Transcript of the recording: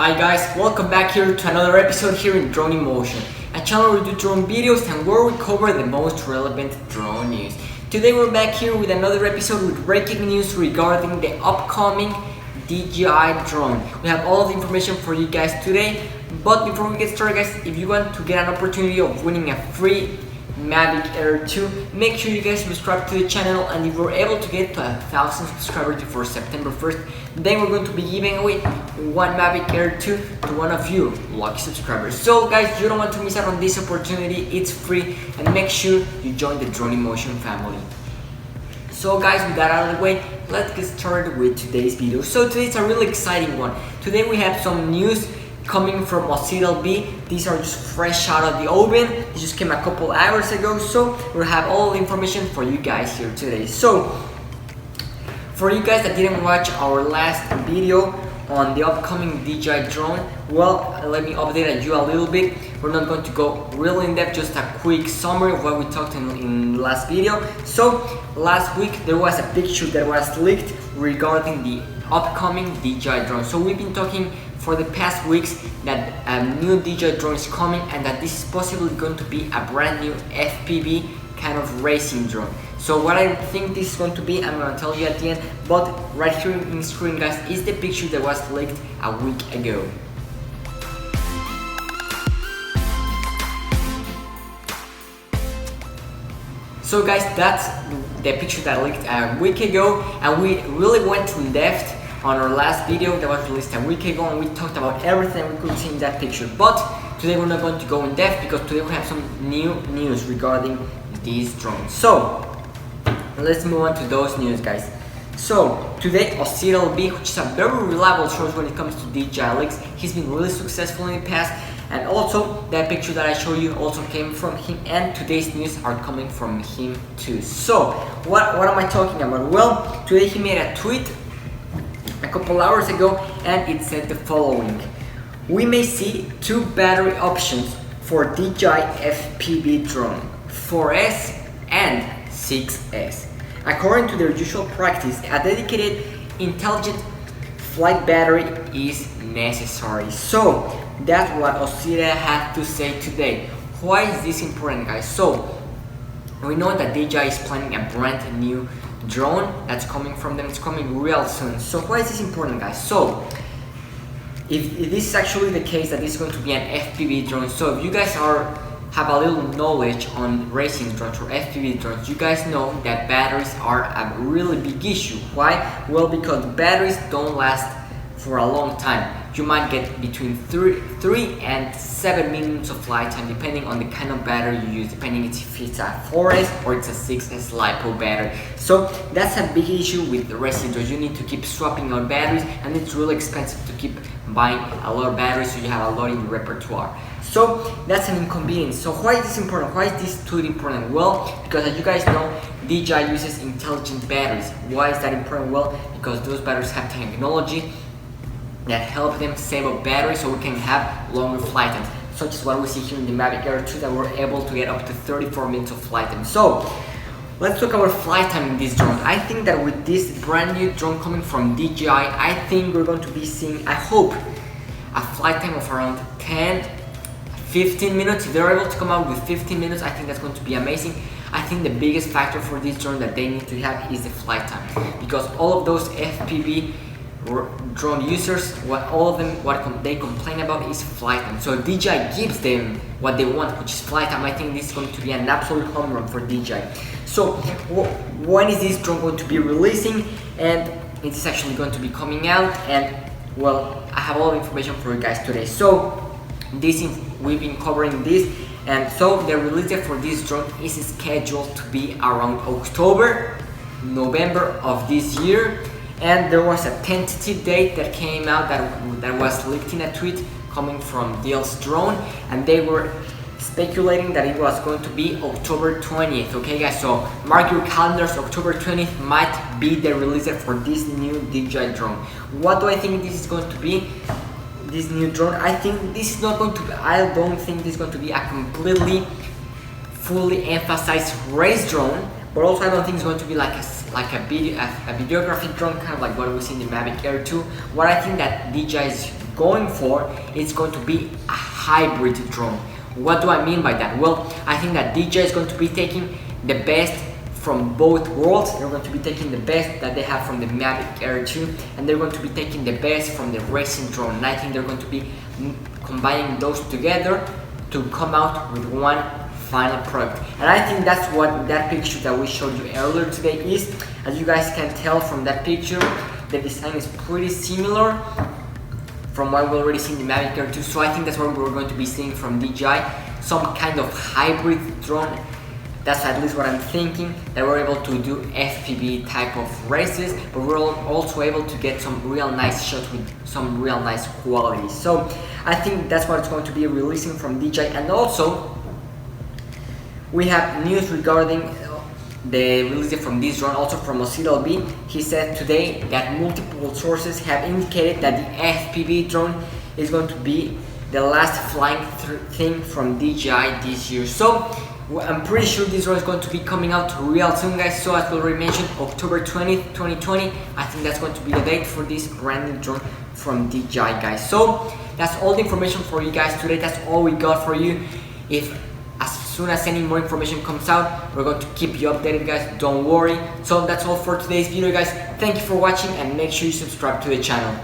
Hi guys, welcome back here to another episode here in Drone in Motion, a channel where we do drone videos and where we cover the most relevant drone news. Today we're back here with another episode with breaking news regarding the upcoming DJI drone. We have all of the information for you guys today, but before we get started guys, if you want to get an opportunity of winning a free Mavic Air 2, make sure you guys subscribe to the channel, and if we're able to get to 1,000 subscribers before September 1st, then we're going to be giving away one Mavic Air 2 to one of you lucky subscribers. So guys, you don't want to miss out on this opportunity, it's free, and make sure you join the Drone in Motion family. So guys, with that out of the way, let's get started with today's video. So today's a really exciting one. Today we have some news coming from OCLB. These are just fresh out of the oven. They just came a couple hours ago, so we'll have all the information for you guys here today. So for you guys that didn't watch our last video on the upcoming DJI drone, well, let me update you a little bit. We're not going to go really in depth, just a quick summary of what we talked in the last video. So last week there was a picture that was leaked regarding the upcoming DJI drone. So we've been talking for the past weeks that a new DJI drone is coming, and that this is possibly going to be a brand new FPV kind of racing drone. So what I think this is going to be, I'm going to tell you at the end, but right here in the screen guys is the picture that was leaked a week ago. So guys, that's the picture that leaked a week ago, and we really went in depth on our last video that was released a week ago, and we talked about everything we could see in that picture. But today we're not going to go in depth because today we have some new news regarding these drones. So let's move on to those news guys. So today OCLB, which is a very reliable source when it comes to DJI Leaks, he's been really successful in the past, and also that picture that I show you also came from him, and today's news are coming from him too. So what am I talking about? Well, today he made a tweet a couple hours ago, and it said the following: we may see two battery options for DJI FPV drone, 4S and 6S. According to their usual practice, a dedicated intelligent flight battery is necessary. So that's what OCLB had to say today. Why is this important guys? So we know that DJI is planning a brand new drone that's coming from them. It's coming real soon. So why is this important guys? So if this is actually the case that this is going to be an FPV drone, so if you guys have a little knowledge on racing drones or FPV drones, you guys know that batteries are a really big issue. Why? Well, because batteries don't last for a long time. You might get between 3 and 7 minutes of flight time depending on the kind of battery you use, depending if it's a 4S or it's a 6S LiPo battery. So that's a big issue with the racing drones. You need to keep swapping out batteries, and it's really expensive to keep buying a lot of batteries, so you have a lot in your repertoire. So that's an inconvenience. So why is this important? Why is this tool important? Well, because as you guys know, DJI uses intelligent batteries. Why is that important? Well, because those batteries have technology that help them save up battery so we can have longer flight times, such as what we see here in the Mavic Air 2, that we're able to get up to 34 minutes of flight time. So let's talk about flight time in this drone. I think that with this brand new drone coming from DJI, I think we're going to be seeing, I hope, a flight time of around 10-15 minutes. If they're able to come out with 15 minutes, I think that's going to be amazing. I think the biggest factor for this drone that they need to have is the flight time, because all of those FPV drone users, what they complain about is flight time. So DJI gives them what they want, which is flight time. I think this is going to be an absolute home run for DJI. So when is this drone going to be releasing, and it is actually going to be coming out? And well, I have all the information for you guys today. So we've been covering this, and so the release date for this drone is scheduled to be around October, November of this year. And there was a tentative date that came out that was leaked in a tweet coming from Deal's Drone, and they were speculating that it was going to be October 20th. Okay guys, so mark your calendars. October 20th might be the release date for this new DJI drone. What do I think this is going to be? This new drone, I think this is not going to be, I don't think this is going to be a completely fully emphasized race drone, but also I don't think it's going to be like like a videography drone, kind of like what we see in the Mavic Air 2. What I think that DJI is going for is going to be a hybrid drone. What do I mean by that? Well, I think that DJI is going to be taking the best from both worlds. They're going to be taking the best that they have from the Mavic Air 2, and they're going to be taking the best from the racing drone. And I think they're going to be combining those together to come out with one final product. And I think that's what that picture that we showed you earlier today is. As you guys can tell from that picture, the design is pretty similar from what we already seen in the Mavic Air 2. So I think that's what we're going to be seeing from DJI, some kind of hybrid drone. That's at least what I'm thinking, that we're able to do FPV type of races, but we're also able to get some real nice shots with some real nice quality. So I think that's what it's going to be releasing from DJI. And also we have news regarding the release from this drone, also from OCLB. He said today that multiple sources have indicated that the FPV drone is going to be the last flying thing from DJI this year. So I'm pretty sure this drone is going to be coming out real soon, guys. So as we already mentioned, October 20th, 2020, I think that's going to be the date for this brand new drone from DJI, guys. So that's all the information for you guys today. That's all we got for you. If as soon as any more information comes out, we're going to keep you updated, guys. Don't worry. So that's all for today's video, guys. Thank you for watching, and make sure you subscribe to the channel.